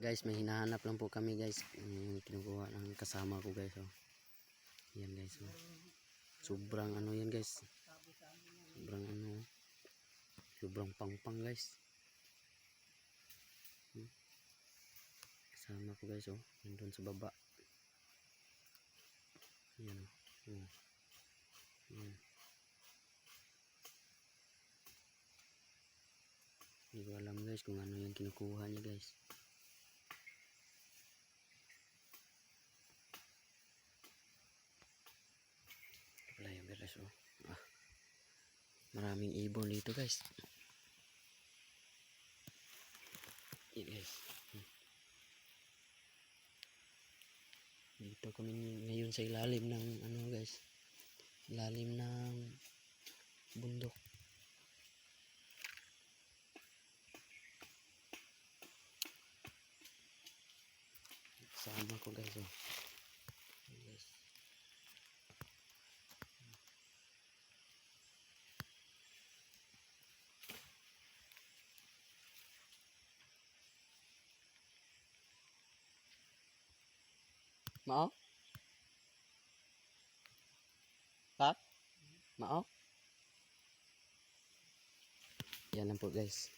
Guys, may hinahanap lang po kami guys. Kinukuha ng kasama ko guys. Oh. Yan guys. Oh. Sobrang ano yan guys. Sobrang ano. Sobrang pangpang guys. Kasama ko guys. Oh. Nandun sa baba. Yan. Oh. Yan. Hindi ko alam guys kung ano yung kinukuha niya guys. Wala yung beres oh. Maraming ibon dito guys. Yan guys. Dito kami ngayon sa ilalim ng ano guys. Ilalim ng bundok. Sama ko guys oh. Guys. Mao? Tap? Mao? Yan lang po guys.